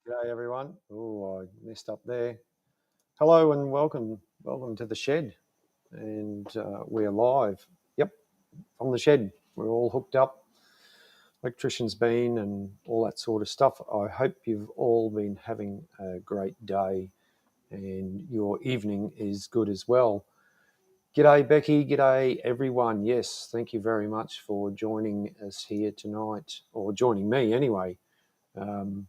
G'day everyone. Oh, I messed up there. Hello and welcome to the shed, and we're live. Yep, from the shed. We're all hooked up. Electrician's been and all that sort of stuff. I hope you've all been having a great day, and your evening is good as well. G'day Becky. G'day everyone. Yes, thank you very much for joining us here tonight, or joining me anyway. Um,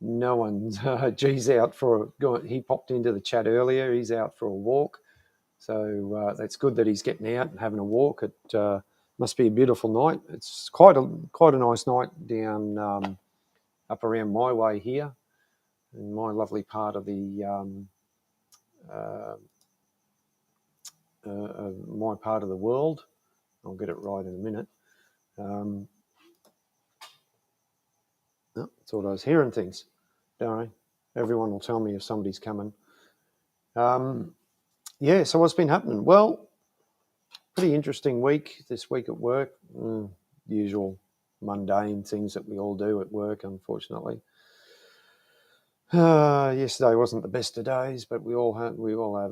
No one's G's out for he popped into the chat earlier. He's out for a walk, so that's good that he's getting out and having a walk. It must be a beautiful night. It's quite a nice night down up around my way here in my lovely part of the uh, my part of the world. I'll get it right in a minute. Oh, thought I was hearing things. Don't worry. Everyone will tell me if somebody's coming. Yeah, so what's been happening? Well, pretty interesting week this week at work. Usual mundane things that we all do at work, unfortunately. Yesterday wasn't the best of days, but we all have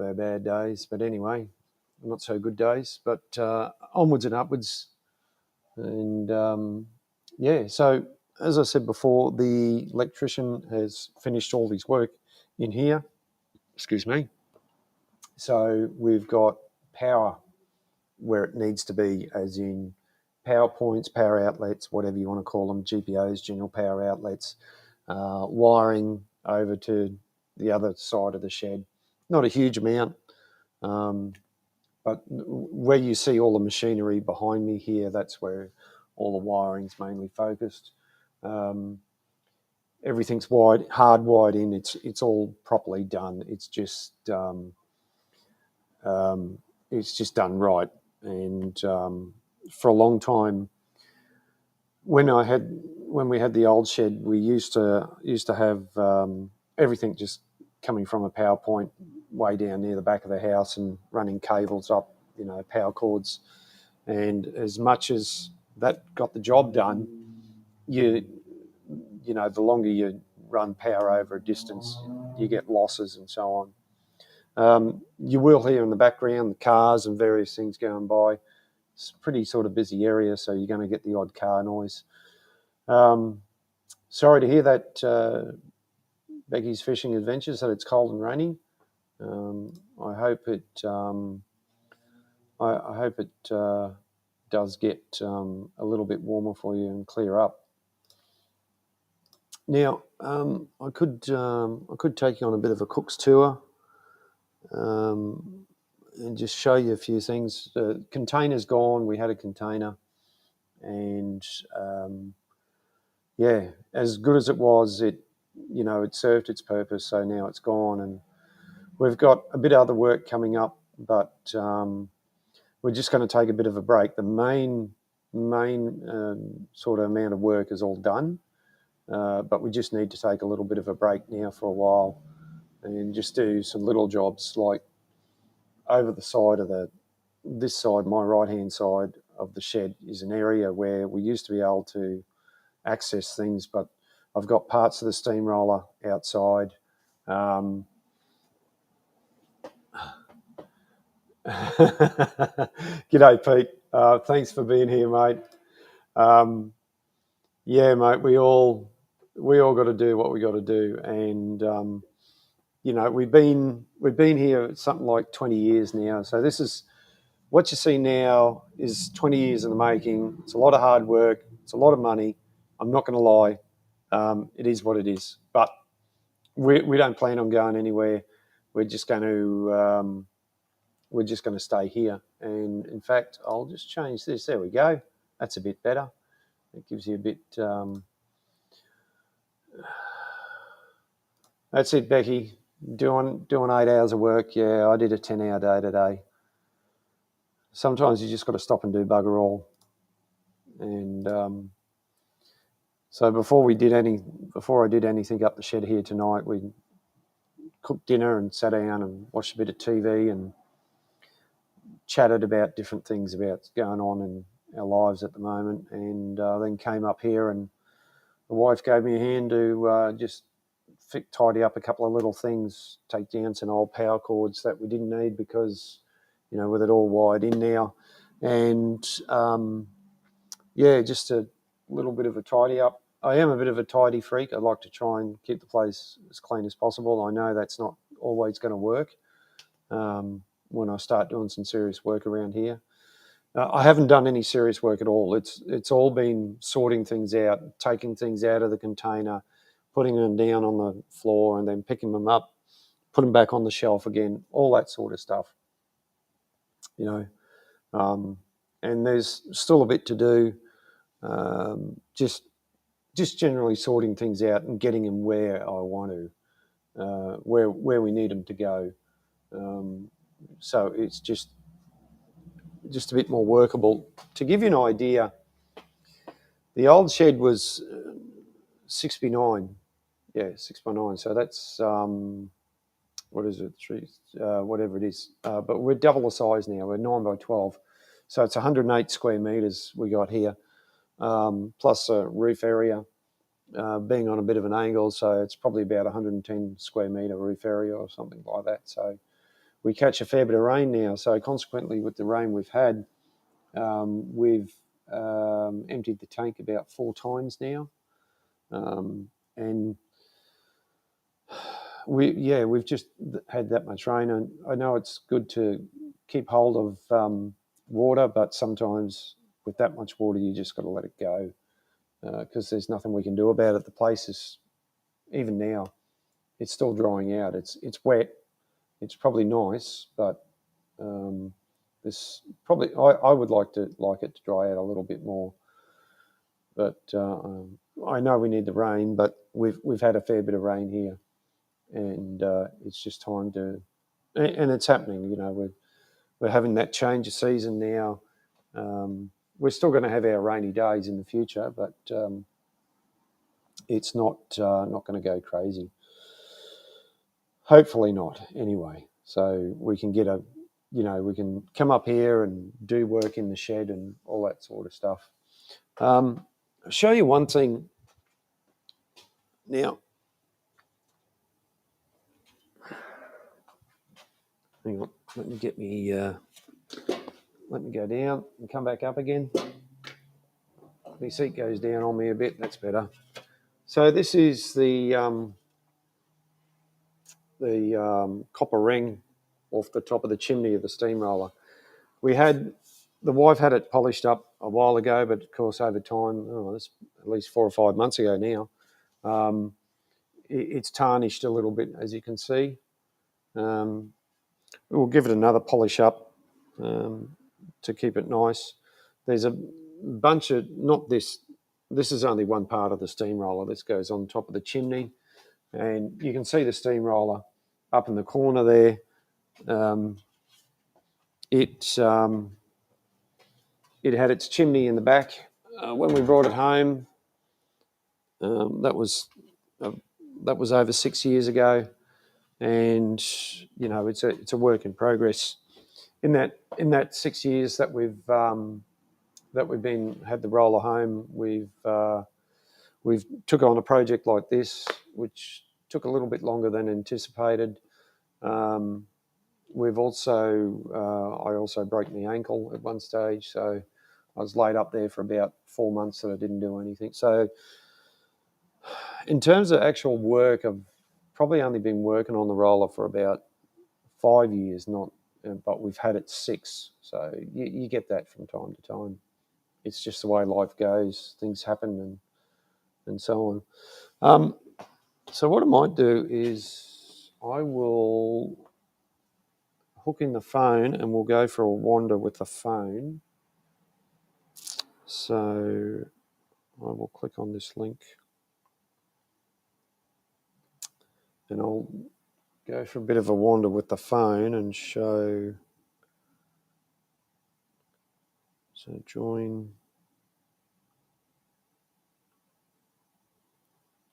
our bad days. But anyway, not so good days. But onwards and upwards, and yeah. So as I said before, the electrician has finished all his work in here. Excuse me. So we've got power where it needs to be, as in power points, power outlets, whatever you want to call them, GPOs, general power outlets, wiring over to the other side of the shed. Not a huge amount, but where you see all the machinery behind me here, that's where all the wiring's mainly focused. Everything's hardwired in. It's all properly done. It's just done right. And for a long time, when we had the old shed, we used to have everything just coming from a power point way down near the back of the house and running cables up, power cords. And as much as that got the job done, the longer you run power over a distance, you get losses and so on. You will hear in the background the cars and various things going by. It's a pretty sort of busy area, so you're going to get the odd car noise. Sorry to hear that, Becky's fishing adventures, that it's cold and raining. I hope it does get a little bit warmer for you and clear up. Now, I could take you on a bit of a cook's tour and just show you a few things. The container's gone. We had a container, and yeah, as good as it was, it served its purpose. So now it's gone, and we've got a bit of other work coming up, but we're just going to take a bit of a break. The main sort of amount of work is all done, but we just need to take a little bit of a break now for a while and just do some little jobs, like over the side of this side, my right-hand side of the shed, is an area where we used to be able to access things, but I've got parts of the steamroller outside. G'day, Pete. Thanks for being here, mate. Yeah, mate. We all got to do what we got to do, and we've been here something like 20 years now. So this is what you see now is 20 years in the making. It's a lot of hard work. It's a lot of money. I'm not going to lie. It is what it is. But we don't plan on going anywhere. We're just going to stay here. And in fact, I'll just change this. There we go. That's a bit better. It gives you a bit. That's it, Becky. Doing 8 hours of work. Yeah, I did a 10-hour day today. Sometimes you just got to stop and do bugger all. And so before I did anything up the shed here tonight, we cooked dinner and sat down and watched a bit of TV and chatted about different things about going on in our lives at the moment, and then came up here, and the wife gave me a hand to just tidy up a couple of little things, take down some old power cords that we didn't need because, with it all wired in now. And, just a little bit of a tidy up. I am a bit of a tidy freak. I like to try and keep the place as clean as possible. I know that's not always going to work when I start doing some serious work around here. I haven't done any serious work at all. It's all been sorting things out, taking things out of the container, putting them down on the floor, and then picking them up, put them back on the shelf again, all that sort of stuff. And there's still a bit to do. Just generally sorting things out and getting them where I want to, where we need them to go. So it's just a bit more workable. To give you an idea, the old shed was 6x9. Yeah, 6x9. So that's, what is it? Whatever it is. But we're double the size now. We're 9x12. So it's 108 square metres we got here, plus a roof area. Being on a bit of an angle, so it's probably about 110 square metre roof area or something like that. So we catch a fair bit of rain now. So consequently, with the rain we've had, we've emptied the tank about 4 times now, and we've just had that much rain. And I know it's good to keep hold of water, but sometimes with that much water, you just got to let it go because there's nothing we can do about it. The place is, even now, it's still drying out. It's wet. It's probably nice, but this probably I would like it to dry out a little bit more. But I know we need the rain, but we've had a fair bit of rain here, and it's just time to, and it's happening. We're having that change of season now. We're still going to have our rainy days in the future, but it's not going to go crazy. Hopefully not, anyway. So we can get we can come up here and do work in the shed and all that sort of stuff. I'll show you one thing now. Hang on, let me go down and come back up again. The seat goes down on me a bit. That's better. So this is the copper ring off the top of the chimney of the steamroller. The wife had it polished up a while ago, but of course over time, it's at least 4 or 5 months ago now, it's tarnished a little bit, as you can see. We'll give it another polish up to keep it nice. There's a bunch of, not this is only one part of the steamroller. This goes on top of the chimney, and you can see the steamroller up in the corner there. It had its chimney in the back when we brought it home. That was over 6 years ago, and it's a work in progress. In that 6 years that we've had the roller home, we've took on a project like this, which took a little bit longer than anticipated. We've also, I also broke my ankle at one stage, so I was laid up there for about 4 months that I didn't do anything. So in terms of actual work, I've probably only been working on the roller for about 5 years, but we've had it 6. So you get that from time to time. It's just the way life goes. Things happen and so on. So what I might do is I will hook in the phone and we'll go for a wander with the phone. So I will click on this link and I'll go for a bit of a wander with the phone and show. So join.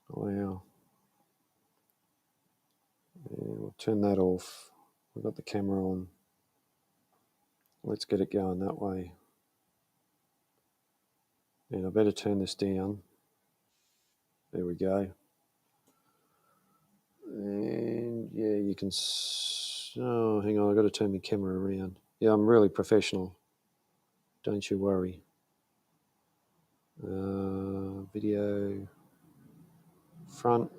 Wow. And we'll turn that off. We've got the camera on. Let's get it going that way. And I better turn this down. There we go. And yeah, you can. Oh, hang on, I've got to turn my camera around. Yeah, I'm really professional. Don't you worry. Video front.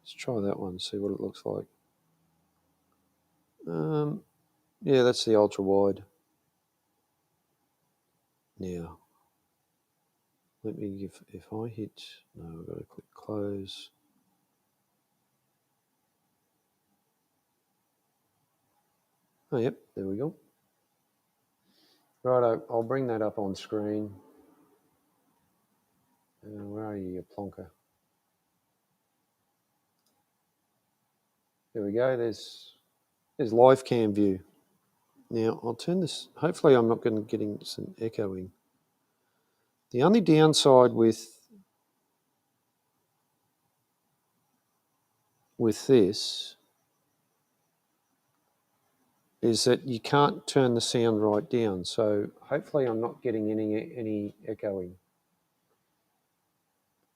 Let's try that one, see what it looks like. Yeah, that's the ultra wide. Now, let me, if I hit, no, I've got to click close. Oh, yep, there we go. Right, I'll bring that up on screen. Where are you plonker? There we go, there's live cam view. Now, I'll turn this, hopefully I'm not going to getting some echoing. The only downside with this is that you can't turn the sound right down. So hopefully I'm not getting any echoing.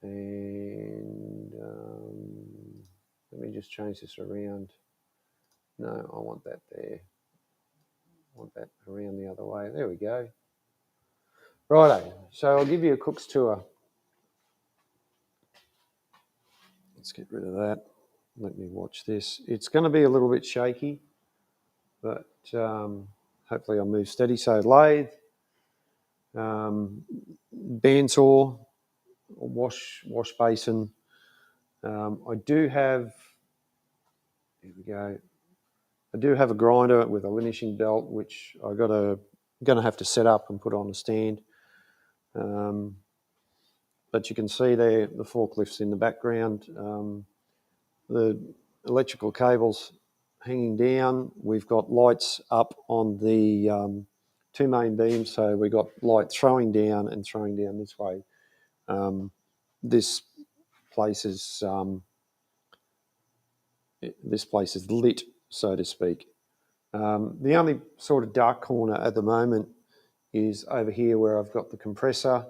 And let me just change this around. No, I want that there. I want that around the other way. There we go. Righto, so I'll give you a cook's tour. Let's get rid of that. Let me watch this. It's going to be a little bit shaky, but hopefully I'll move steady. So lathe, bandsaw, wash basin. I do have, here we go. I do have a grinder with a linishing belt, which I'm going to have to set up and put on a stand. But you can see there the forklifts in the background. The electrical cables hanging down. We've got lights up on the two main beams, so we've got light throwing down and throwing down this way. This place is lit, so to speak. The only sort of dark corner at the moment is over here where I've got the compressor,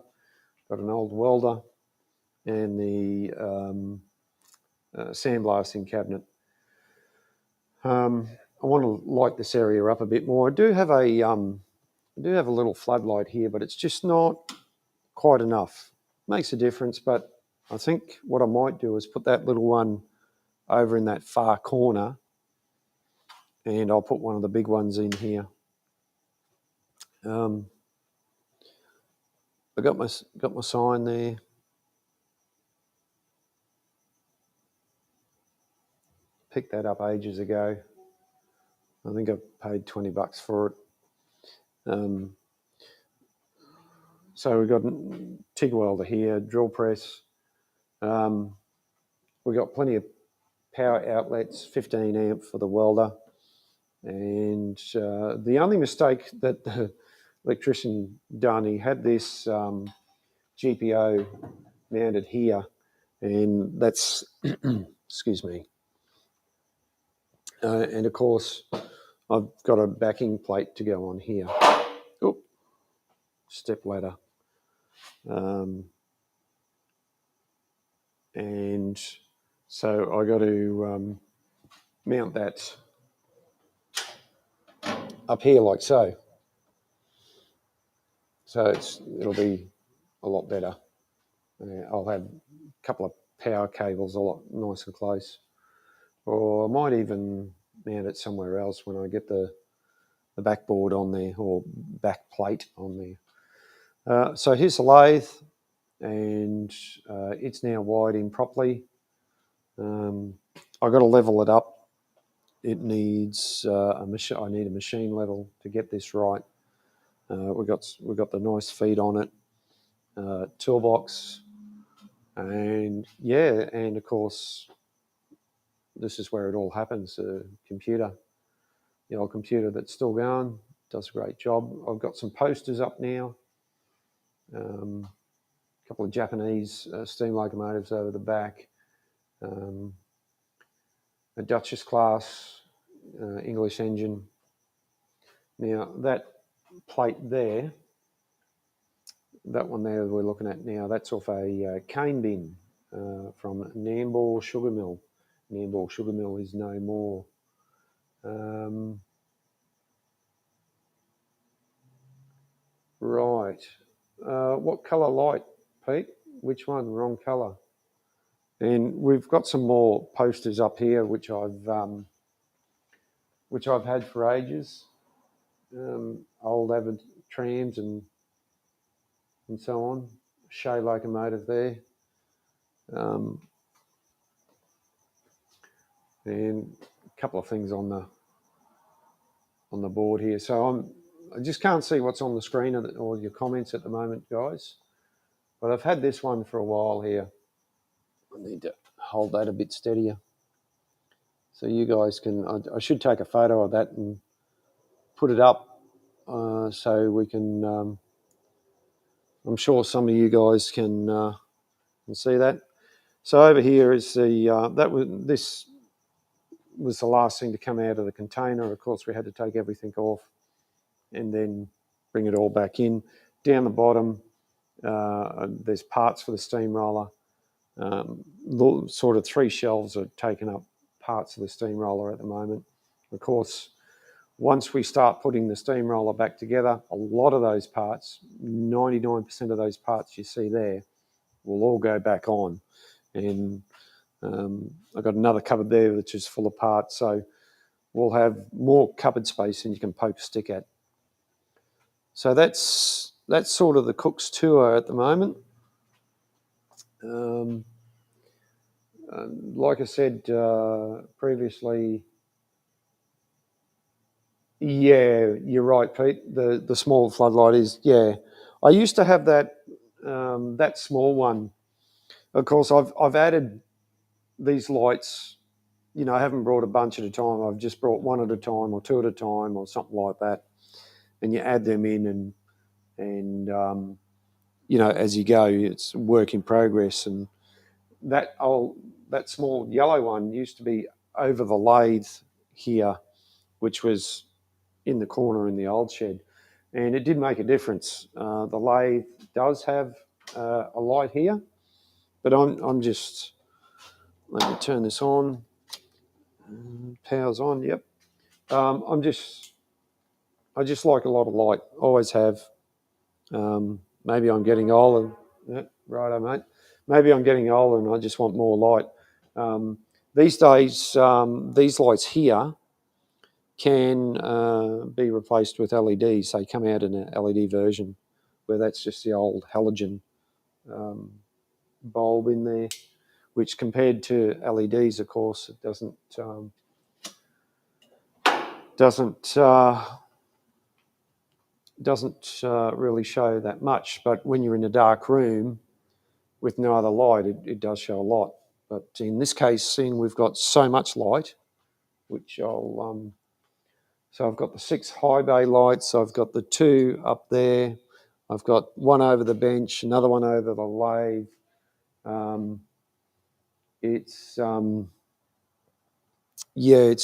got an old welder, and the sandblasting cabinet. I want to light this area up a bit more. I do have a little floodlight here, but it's just not quite enough. Makes a difference, but I think what I might do is put that little one over in that far corner, and I'll put one of the big ones in here. I got my sign there. Picked that up ages ago. I think I paid $20 for it. So we've got TIG welder here, drill press. We've got plenty of power outlets, 15 amp for the welder. And the only mistake that the electrician done, he had this GPO mounted here, and that's, excuse me. And of course, I've got a backing plate to go on here. Oop, step ladder. And so I got to mount that up here like so. So it'll be a lot better. I'll have a couple of power cables a lot nice and close. Or I might even mount it somewhere else when I get the backboard on there, or back plate on there. So here's the lathe, and it's now wired in properly. I've got to level it up. It needs I need a machine level to get this right. We've got the nice feed on it, toolbox, and yeah, and of course, this is where it all happens. Computer, the old computer that's still going, does a great job. I've got some posters up now. A couple of Japanese steam locomotives over the back. A Duchess class English engine. Now that plate there, that one there we're looking at now, that's off a cane bin. from Nambour Sugar Mill. Nambour Sugar Mill is no more. Right. What colour light, Pete? Which one? Wrong colour. And we've got some more posters up here, which I've had for ages. Old Avid trams and so on. Shay locomotive there. And a couple of things on the board here. So I just can't see what's on the screen or your comments at the moment, guys. But I've had this one for a while here. I need to hold that a bit steadier. So you guys can, I should take a photo of that and put it up so we can, I'm sure some of you guys can see that. So over here is this was the last thing to come out of the container. Of course, we had to take everything off and then bring it all back in. Down the bottom, there's parts for the steamroller. Sort of 3 shelves are taking up parts of the steamroller at the moment. Of course, once we start putting the steamroller back together, a lot of those parts, 99% of those parts you see there, will all go back on. And I've got another cupboard there which is full of parts, so we'll have more cupboard space than you can poke a stick at. So that's sort of the cook's tour at the moment. Like I said previously, yeah, you're right, Pete. The small floodlight is, yeah. I used to have that small one. Of course, I've added these lights. You know, I haven't brought a bunch at a time. I've just brought one at a time or 2 at a time or something like that. And you add them in and you know, as you go, it's work in progress. And that small yellow one used to be over the lathe here, which was in the corner in the old shed, and it did make a difference. The lathe does have a light here, but I'm just, let me turn this on. Power's on. Yep. I just like a lot of light. Always have. Maybe I'm getting old, and righto, mate. Maybe I'm getting old and I just want more light. These days, these lights here can be replaced with LEDs. They come out in an LED version where that's just the old halogen bulb in there, which compared to LEDs, of course, it doesn't really show that much. But when you're in a dark room with no other light, it does show a lot. But in this case, seeing we've got so much light, which I'll so I've got the 6 high bay lights. I've got the 2 up there. I've got one over the bench, another one over the lathe. It's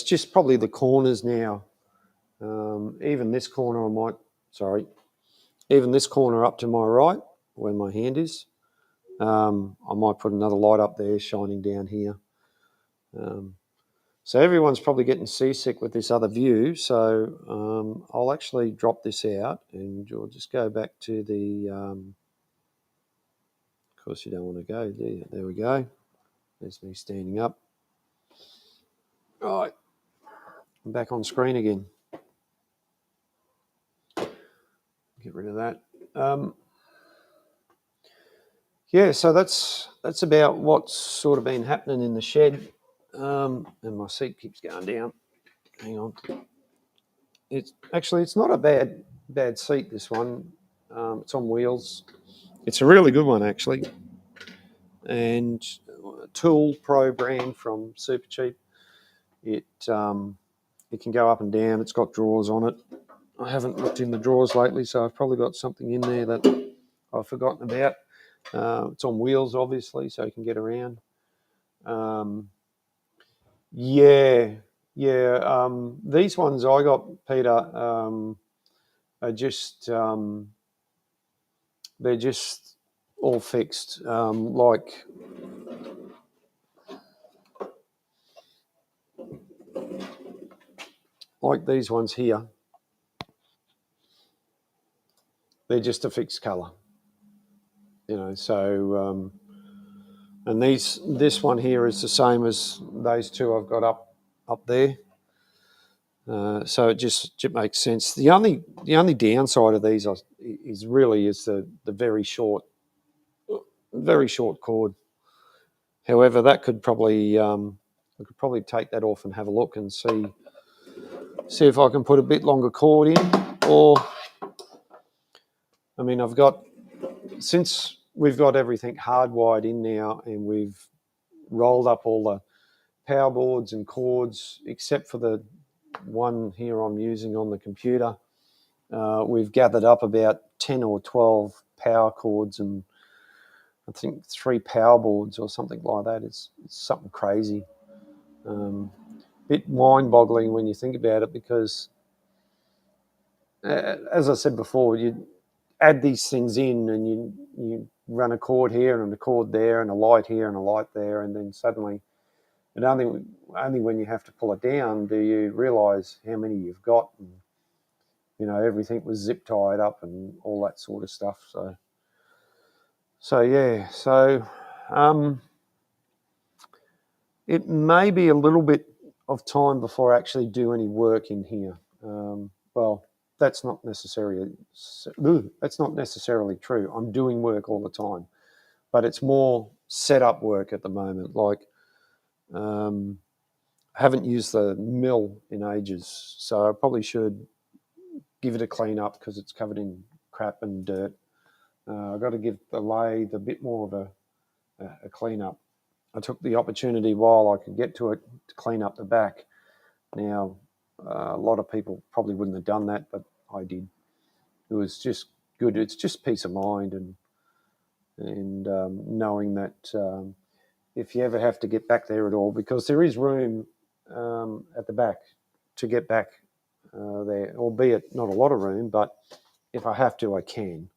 just probably the corners now. Even this corner even this corner up to my right, where my hand is, I might put another light up there shining down here. So everyone's probably getting seasick with this other view. So I'll actually drop this out and we'll just go back to the, of course you don't want to go there. There we go. There's me standing up. All right, I'm back on screen again. Get rid of that. Yeah, so that's about what's sort of been happening in the shed. And my seat keeps going down. Hang on. It's not a bad seat, this one. It's on wheels. It's a really good one, actually. And Tool Pro brand from Supercheap. It can go up and down. It's got drawers on it. I haven't looked in the drawers lately, so I've probably got something in there that I've forgotten about. It's on wheels, obviously, so you can get around. These ones I got, Peter, are just they're just all fixed. Like like these ones here, they're just a fixed colour, so and this one here is the same as those two I've got up there. So it just makes sense. The only downside of these is the very short cord. However, that could probably I could probably take that off and have a look and see if I can put a bit longer cord in. Or, I mean, since we've got everything hardwired in now and we've rolled up all the power boards and cords, except for the one here I'm using on the computer, we've gathered up about 10 or 12 power cords and I think 3 power boards or something like that. It's something crazy. Bit mind-boggling when you think about it, because as I said before, you add these things in and you run a cord here and a cord there and a light here and a light there, and then suddenly, and only when you have to pull it down do you realise how many you've got, and everything was zip tied up and all that sort of stuff. So yeah, it may be a little bit of time before I actually do any work in here. Well, that's not necessarily true. I'm doing work all the time, but it's more setup work at the moment. Like, I haven't used the mill in ages, so I probably should give it a clean up because it's covered in crap and dirt. I've got to give the lathe a bit more of a clean up. I took the opportunity while I could get to it to clean up the back. Now, a lot of people probably wouldn't have done that, but I did. It was just good. It's just peace of mind and knowing that if you ever have to get back there at all, because there is room at the back to get back there, albeit not a lot of room, but if I have to, I can.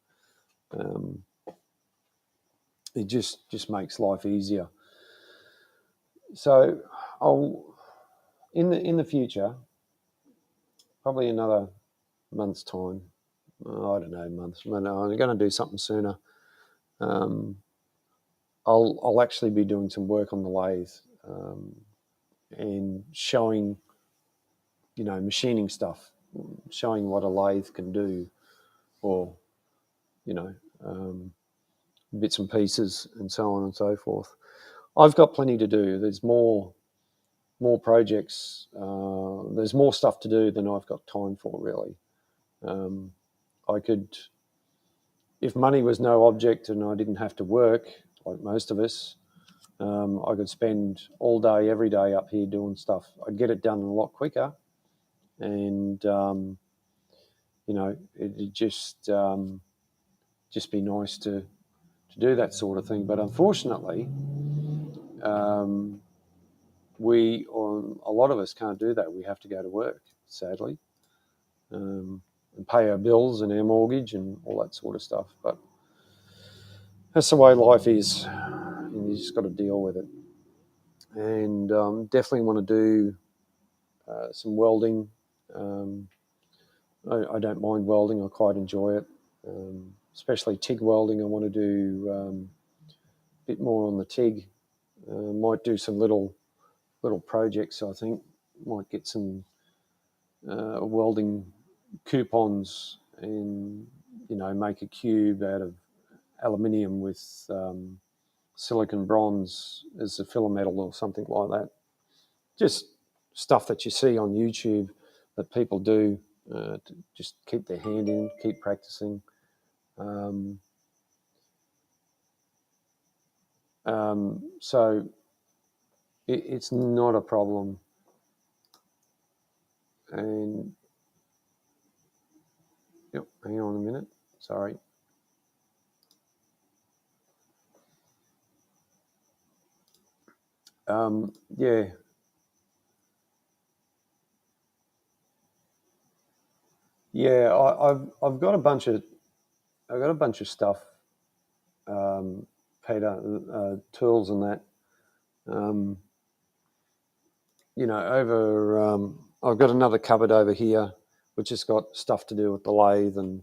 It just makes life easier. So I'll in the future, probably another month's time. I don't know, months. I'm going to do something sooner. I'll actually be doing some work on the lathe and showing, machining stuff, showing what a lathe can do, or bits and pieces, and so on and so forth. I've got plenty to do. There's more projects. There's more stuff to do than I've got time for, really. I could, if money was no object and I didn't have to work like most of us, I could spend all day, every day up here doing stuff. I'd get it done a lot quicker, and it'd just be nice to do that sort of thing. But unfortunately, a lot of us can't do that. We have to go to work, sadly, and pay our bills and our mortgage and all that sort of stuff. But that's the way life is, and you just got to deal with it. And definitely want to do some welding. I don't mind welding. I quite enjoy it, especially TIG welding. I want to do a bit more on the TIG. Might do some little projects. I think might get some welding coupons and make a cube out of aluminium with silicon bronze as a filler metal or something like that. Just stuff that you see on YouTube that people do to just keep their hand in, keep practicing. So it's not a problem. And hang on a minute. Sorry. Yeah. Yeah, I've got a bunch of stuff, Peter, tools and that. Over I've got another cupboard over here, which has got stuff to do with the lathe and,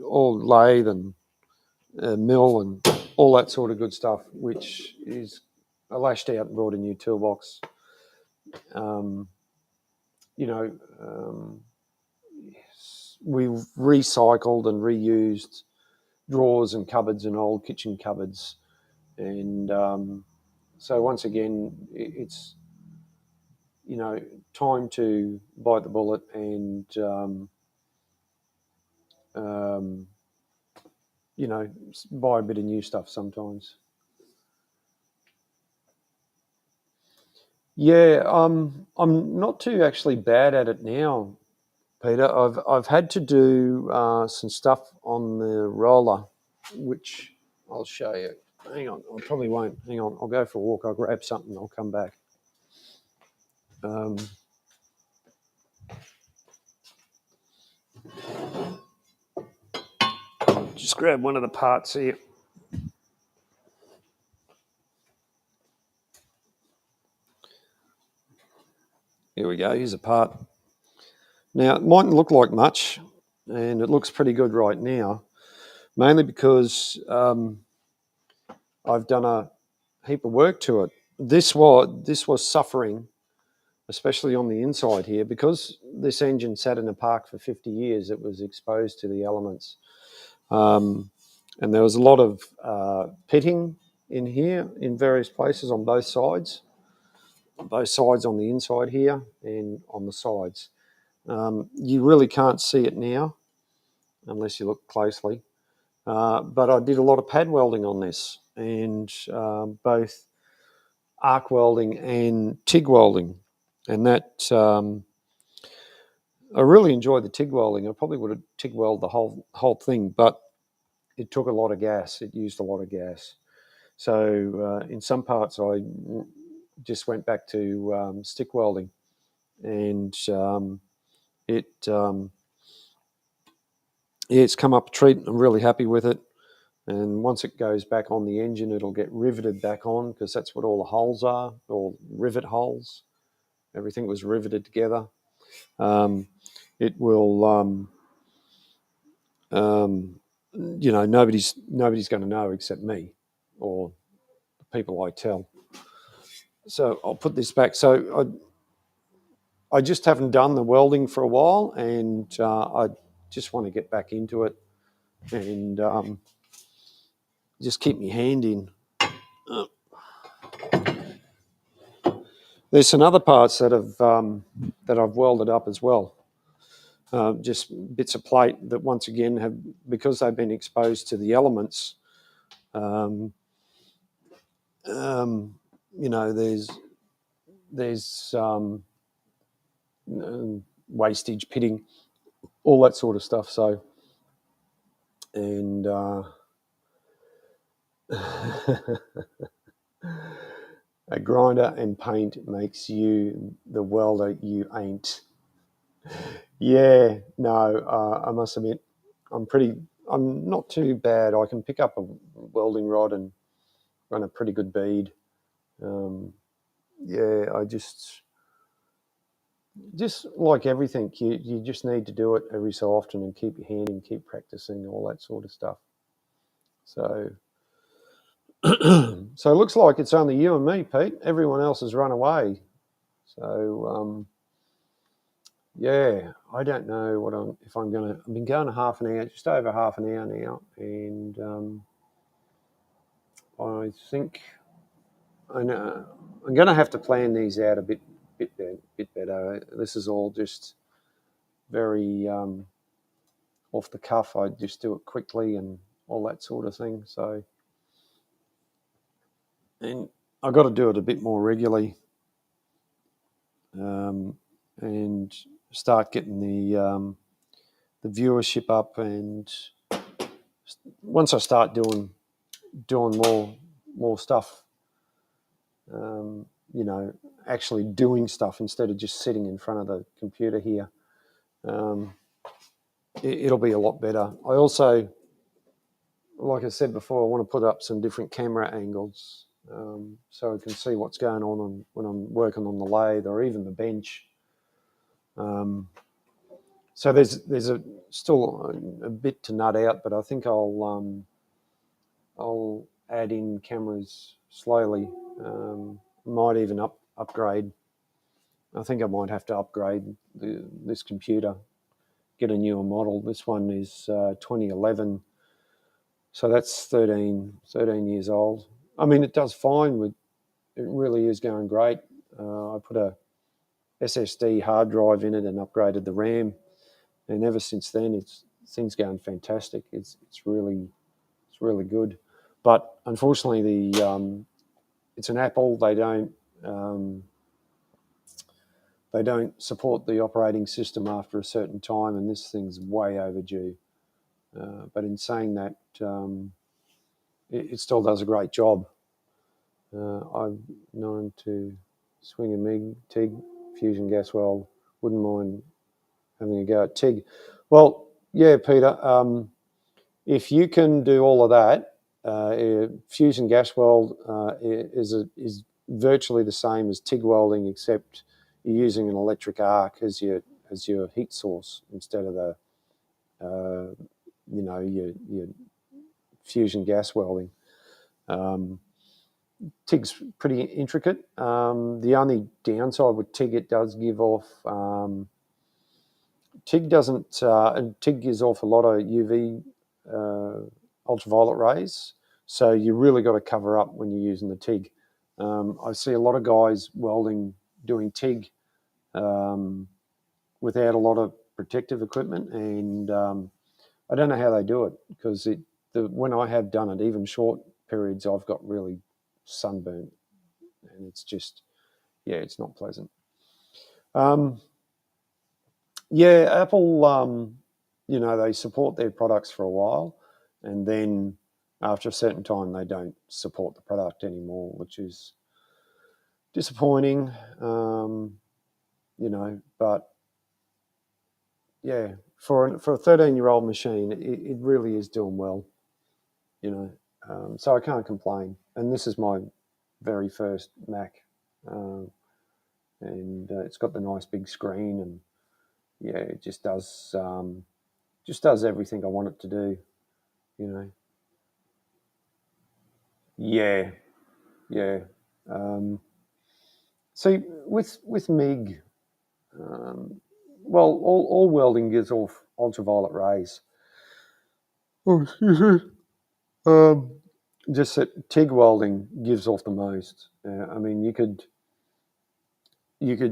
all lathe and mill and all that sort of good stuff, which is I lashed out and brought a new toolbox. We've recycled and reused drawers and cupboards and old kitchen cupboards. And so once again, it's, time to bite the bullet and, buy a bit of new stuff sometimes. Yeah, I'm not too actually bad at it now, Peter. I've had to do some stuff on the roller, which I'll show you. Hang on, I probably won't. Hang on, I'll go for a walk. I'll grab something. I'll come back. Just grab one of the parts here. Here we go. Here's a part. Now, it mightn't look like much, and it looks pretty good right now, mainly because I've done a heap of work to it. This was suffering, especially on the inside here, because this engine sat in a park for 50 years. It was exposed to the elements, and there was a lot of pitting in here in various places on both sides on the inside here and on the sides. You really can't see it now unless you look closely. But I did a lot of pad welding on this, and both arc welding and TIG welding. And that, I really enjoyed the TIG welding. I probably would have TIG welded the whole thing, but it took a lot of gas. It used a lot of gas. So in some parts, I just went back to stick welding, and it's come up a treat. I'm really happy with it. And once it goes back on the engine, it'll get riveted back on, because that's what all the holes are, all rivet holes. Everything was riveted together. It will, nobody's going to know except me or the people I tell. So I'll put this back. So I just haven't done the welding for a while, and I just want to get back into it and just keep my hand in. There's some other parts that I've welded up as well. Just bits of plate that, once again, have, because they've been exposed to the elements. There's wastage, pitting, all that sort of stuff. So, and a grinder and paint makes you the welder you ain't. Yeah, no, I must admit, I'm not too bad. I can pick up a welding rod and run a pretty good bead. I just like everything, you just need to do it every so often and keep your hand in, keep practicing, all that sort of stuff. So, so it looks like it's only you and me, Pete. Everyone else has run away. So, yeah, I don't know if I'm going to. I've been going half an hour, just over half an hour now, and I think I'm going to have to plan these out a bit better. This is all just very off the cuff. I just do it quickly and all that sort of thing. So, and I've got to do it a bit more regularly, and start getting the viewership up. And once I start doing more stuff, actually doing stuff instead of just sitting in front of the computer here, it'll be a lot better. I also, like I said before, I want to put up some different camera angles. so I can see what's going on when I'm working on the lathe or even the bench. So there's still a bit to nut out, but I think I'll add in cameras slowly. Might even upgrade. I think I might have to upgrade this computer, get a newer model. This one is 2011, so that's 13 years old. I mean, it does fine. It really is going great. I put a SSD hard drive in it and upgraded the RAM, and ever since then, things going fantastic. It's really good. But unfortunately, it's an Apple. They don't support the operating system after a certain time, and this thing's way overdue. But in saying that, it still does a great job. I've known to swing a MIG, TIG, fusion gas weld. Wouldn't mind having a go at TIG. Well, yeah, Peter, if you can do all of that, fusion gas weld is virtually the same as TIG welding, except you're using an electric arc as your heat source instead of the your fusion gas welding. TIG's pretty intricate. The only downside with TIG, it does give off. TIG doesn't. TIG gives off a lot of UV ultraviolet rays, so you really got to cover up when you're using the TIG. I see a lot of guys doing TIG without a lot of protective equipment, and I don't know how they do it, because when I have done it, even short periods, I've got really sunburnt, and it's just, it's not pleasant. Apple, they support their products for a while, and then after a certain time, they don't support the product anymore, which is disappointing. But yeah, for a 13-year-old machine, it really is doing well. So I can't complain. And this is my very first Mac, and it's got the nice big screen, and it just does everything I want it to do. Yeah. See, with MIG, well, all welding gives off ultraviolet rays. Oh, excuse me. Just that TIG welding gives off the most. I mean, you could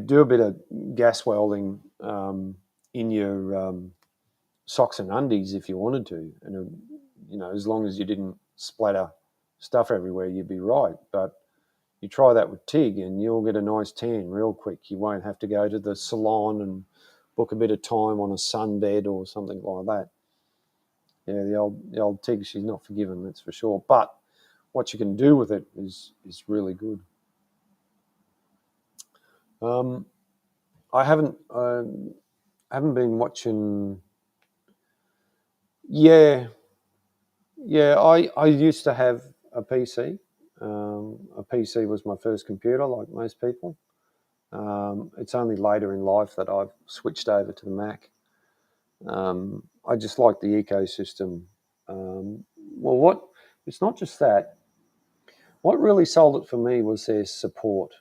do a bit of gas welding in your socks and undies if you wanted to, and as long as you didn't splatter stuff everywhere, you'd be right. But you try that with TIG, and you'll get a nice tan real quick. You won't have to go to the salon and book a bit of time on a sunbed or something like that. Yeah, the old TIG, she's not forgiven, that's for sure. But what you can do with it is really good. I haven't been watching. Yeah. I used to have a PC. A PC was my first computer, like most people. It's only later in life that I've switched over to the Mac. I just like the ecosystem. It's not just that. What really sold it for me was their support,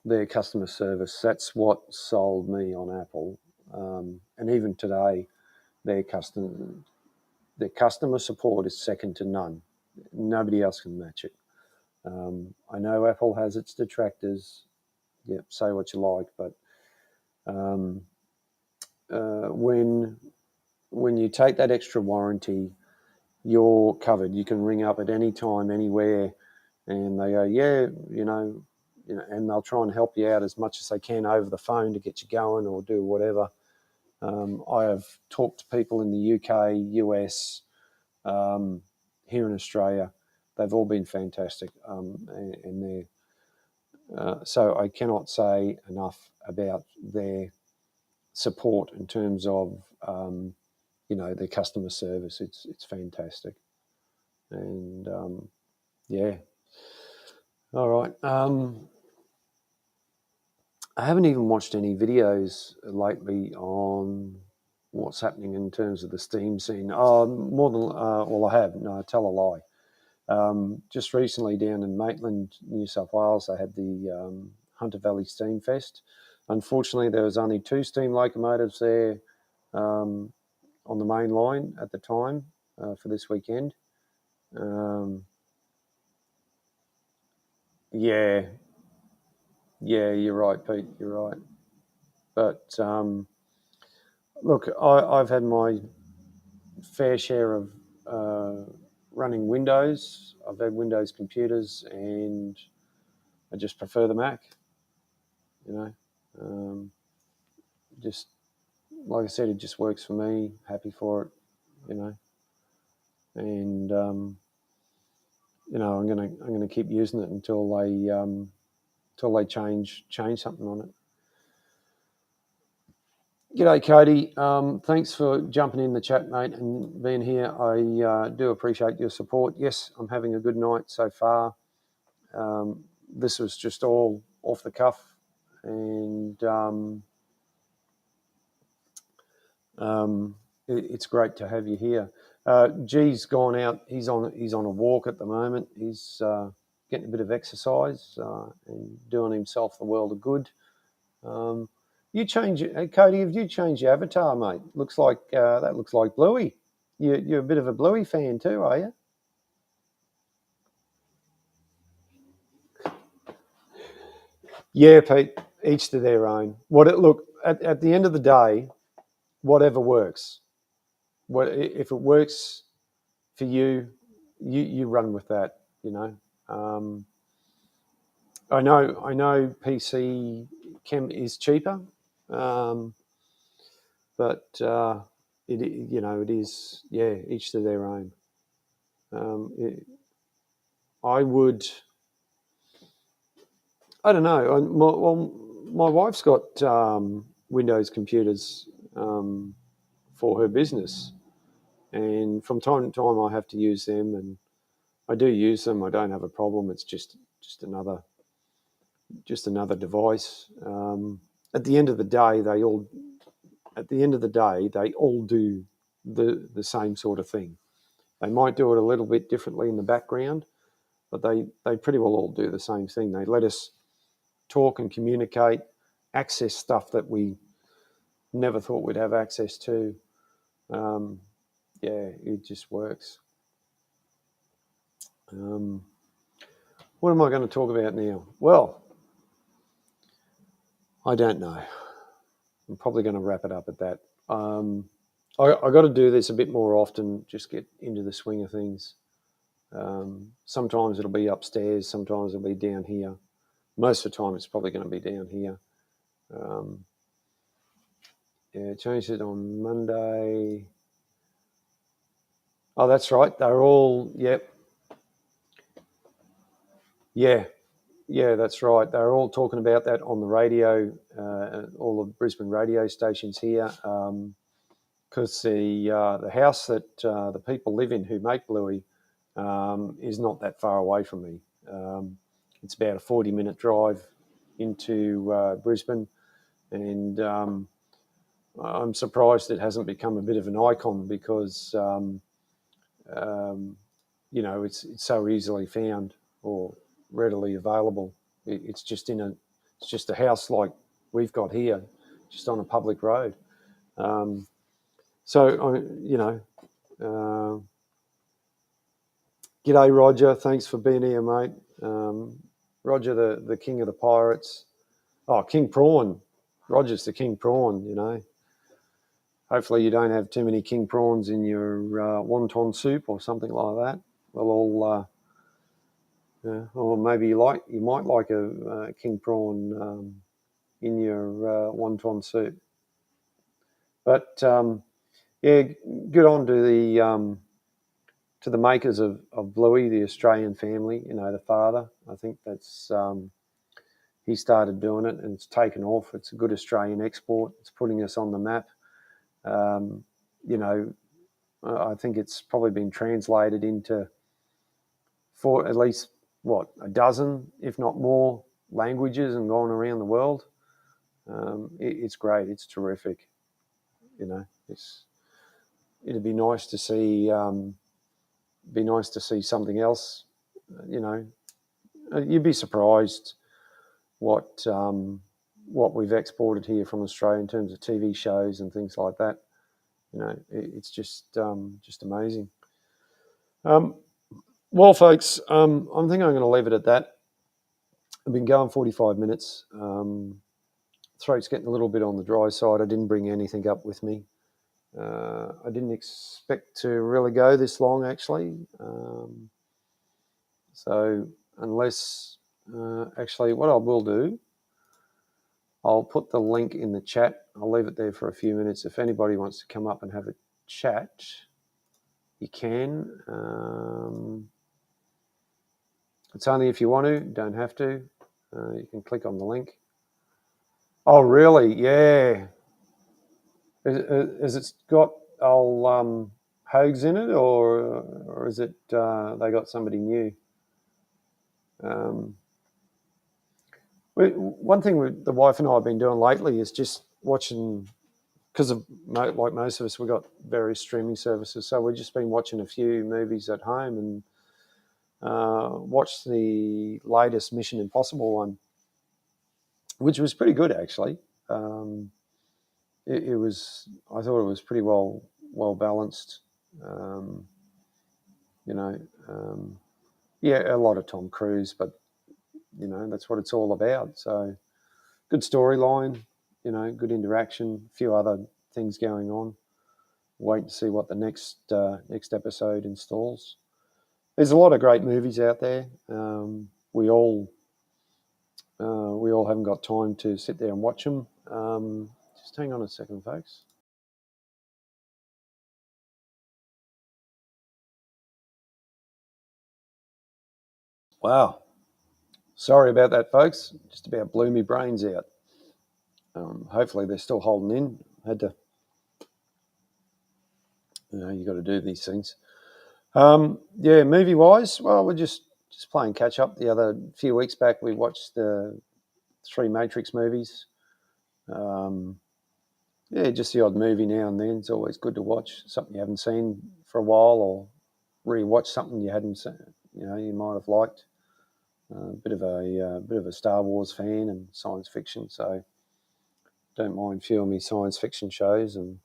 their customer service. That's what sold me on Apple. And even today, their customer support is second to none. Nobody else can match it. I know Apple has its detractors. Yep, say what you like, but when you take that extra warranty, you're covered. You can ring up at any time, anywhere, and they go, and they'll try and help you out as much as they can over the phone to get you going or do whatever. I have talked to people in the UK, US, here in Australia. They've all been fantastic, and they're so I cannot say enough about their support in terms of their customer service. It's fantastic, and Yeah. All right. I haven't even watched any videos lately on what's happening in terms of the Steam scene. More than well, I have. No, I tell a lie. Just recently down in Maitland, New South Wales, they had the Hunter Valley Steam Fest. Unfortunately, there was only 2 steam locomotives there on the main line at the time for this weekend. Yeah, you're right, Pete. You're right. But look, I've had my fair share of running Windows. I've had Windows computers, and I just prefer the Mac. You know, just like I said, it just works for me. Happy for it. You know, and I'm gonna keep using it until they change something on it. G'day, Cody. Thanks for jumping in the chat, mate, and being here. I do appreciate your support. Yes, I'm having a good night so far. This was just all off the cuff, and it's great to have you here. G's gone out. He's on a walk at the moment. He's getting a bit of exercise and doing himself the world of good. You change it, Cody. Have you changed your avatar, mate? Looks like that looks like Bluey. You're a bit of a Bluey fan too, are you? Yeah, Pete. Each to their own. Look at the end of the day, whatever works. If it works for you, you run with that. You know. I know PC chem is cheaper, but it is each to their own. I don't know. My wife's got Windows computers for her business, and from time to time I have to use them, and I do use them. I don't have a problem. It's just another device. At the end of the day, they all do the same sort of thing. They might do it a little bit differently in the background, but they pretty well all do the same thing. They let us talk and communicate, access stuff that we never thought we'd have access to. It just works. What am I going to talk about now? Well, I don't know. I'm probably going to wrap it up at that. I got to do this a bit more often, just get into the swing of things. Sometimes it'll be upstairs, sometimes it'll be down here. Most of the time, it's probably going to be down here. Changed it on Monday. Oh, that's right. They're all, yep. Yeah, that's right. They're all talking about that on the radio, all the Brisbane radio stations here, because the house that the people live in who make Bluey is not that far away from me. It's about a 40-minute drive into Brisbane, and I'm surprised it hasn't become a bit of an icon because it's so easily found or readily available. It's just a house like we've got here, just on a public road. G'day, Roger. Thanks for being here, mate. Roger, the king of the pirates. Oh, King Prawn. Roger's the King Prawn, Hopefully you don't have too many king prawns in your wonton soup or something like that. Or maybe you might like a king prawn in your wonton soup. But good on to the makers of Bluey, the Australian family. The father. I think that's he started doing it, and it's taken off. It's a good Australian export. It's putting us on the map. I think it's probably been translated into for at least, a dozen, if not more, languages and gone around the world. It's great. It's terrific. It'd be nice to see something else. You'd be surprised what we've exported here from Australia in terms of TV shows and things like that. It's just amazing. Well, folks, I think I'm going to leave it at that. I've been going 45 minutes. Throat's getting a little bit on the dry side. I didn't bring anything up with me. I didn't expect to really go this long, actually. So unless, actually, what I will do, I'll put the link in the chat. I'll leave it there for a few minutes. If anybody wants to come up and have a chat, you can. It's only if you want to, don't have to. You can click on the link. Oh, really? Yeah. Is it got old Hogs in it, or is it they got somebody new? One thing the wife and I have been doing lately is just watching, because of, like most of us, we've got various streaming services, so we've just been watching a few movies at home and watched the latest Mission Impossible one, which was pretty good, actually. It was, I thought it was pretty well balanced. Yeah, a lot of Tom Cruise, but that's what it's all about. So good storyline, good interaction, a few other things going on. Wait to see what the next episode installs. There's a lot of great movies out there. We all haven't got time to sit there and watch them. Just hang on a second, folks. Wow. Sorry about that, folks. Just about blew me brains out. Hopefully they're still holding in. Had to, you got to do these things. Yeah, movie-wise, well, we're just playing catch-up. The other few weeks back, we watched the 3 Matrix movies. Yeah, just the odd movie now and then. It's always good to watch something you haven't seen for a while, or re-watch something you hadn't seen, you might have liked. Bit of a Star Wars fan and science fiction, so don't mind viewing me science fiction shows and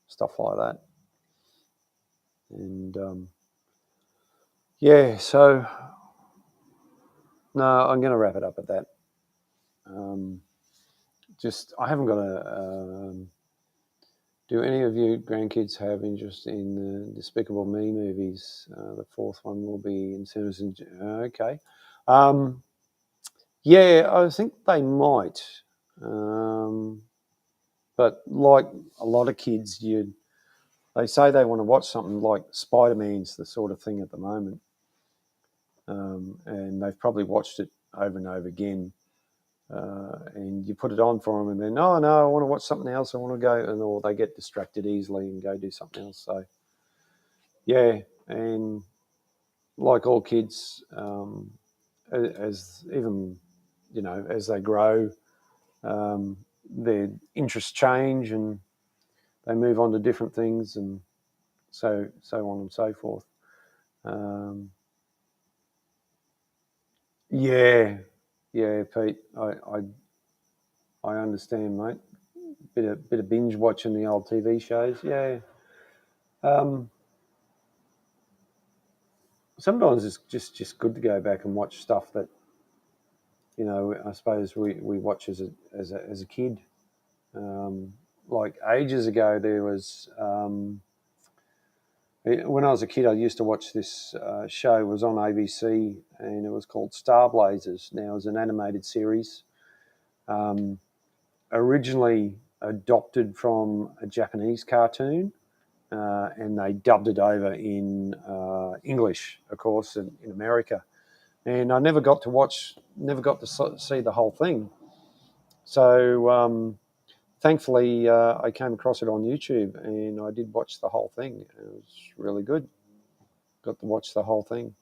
stuff like that. And yeah, so no, I'm going to wrap it up at that. I haven't got a. Do any of you grandkids have interest in the Despicable Me movies? The 4th one will be in cinemas. Okay. Yeah, I think they might. But like a lot of kids, they say they want to watch something like Spider-Man's the sort of thing at the moment. And they've probably watched it over and over again. And you put it on for them, and then, oh no, I want to watch something else. I want to go, or they get distracted easily and go do something else. So, yeah, and like all kids, as even as they grow, their interests change and they move on to different things, and so on and so forth. Yeah, Pete, I understand, mate. Bit of binge watching the old TV shows. Yeah. Sometimes it's just good to go back and watch stuff that I suppose we watch as a kid. Like ages ago, there was when I was a kid, I used to watch this show. It was on ABC, and it was called Star Blazers. Now, it was an animated series, originally adopted from a Japanese cartoon, and they dubbed it over in English, of course, in America. And I never got to see the whole thing. So thankfully, I came across it on YouTube, and I did watch the whole thing. It was really good. Got to watch the whole thing.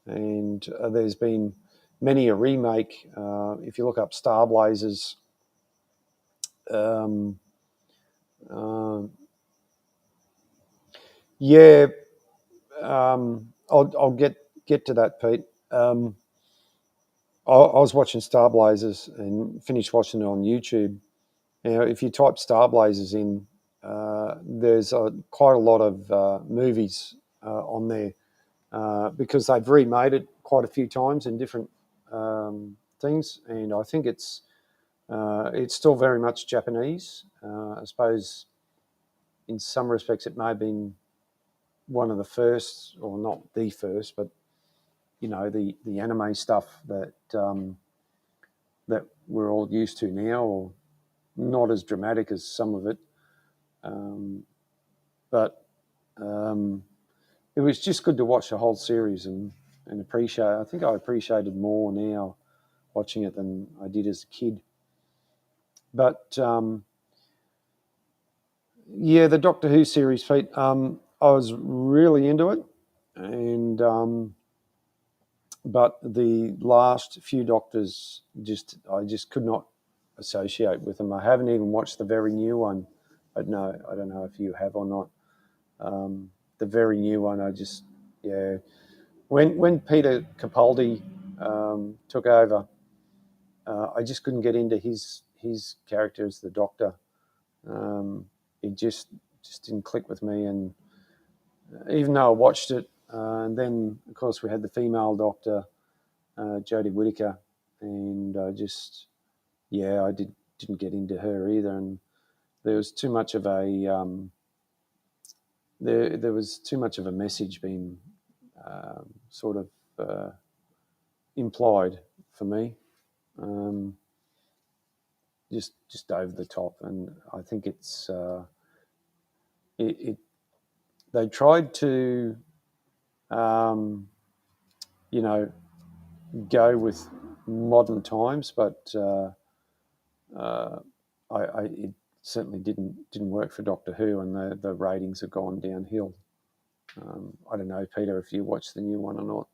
and there's been many a remake. If you look up Star Blazers, um, yeah, I'll get to that, Pete. I was watching Star Blazers and finished watching it on YouTube. Now, if you type Star Blazers in, there's quite a lot of movies on there because they've remade it quite a few times in different things, and I think it's still very much Japanese. I suppose in some respects it may have been one of the first, or not the first, but the anime stuff that we're all used to now, or not as dramatic as some of it. But it was just good to watch the whole series and appreciate. I think I appreciated more now watching it than I did as a kid. But yeah, the Doctor Who series, Pete. I was really into it, and but the last few Doctors, I just could not associate with them. I haven't even watched the very new one. But no, I don't know if you have or not. The very new one, yeah. When Peter Capaldi took over, I just couldn't get into his character as the Doctor. It just didn't click with me, and even though I watched it, and then of course we had the female Doctor, Jodie Whittaker, and I didn't get into her either, and there was too much of a there was too much of a message being sort of implied for me, just over the top, and I think it's they tried to go with modern times, but it certainly didn't work for Doctor Who, and the ratings have gone downhill. I don't know, Peter, if you watched the new one or not,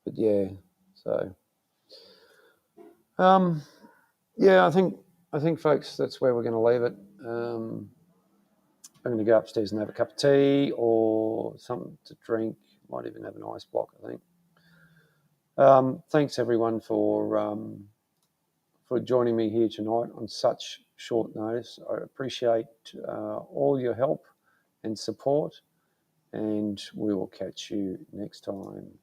but yeah. So yeah, I think, folks, that's where we're going to leave it. I'm going to go upstairs and have a cup of tea or something to drink. Might even have an ice block, I think. Thanks everyone for joining me here tonight on such short notice. I appreciate all your help and support, and we will catch you next time.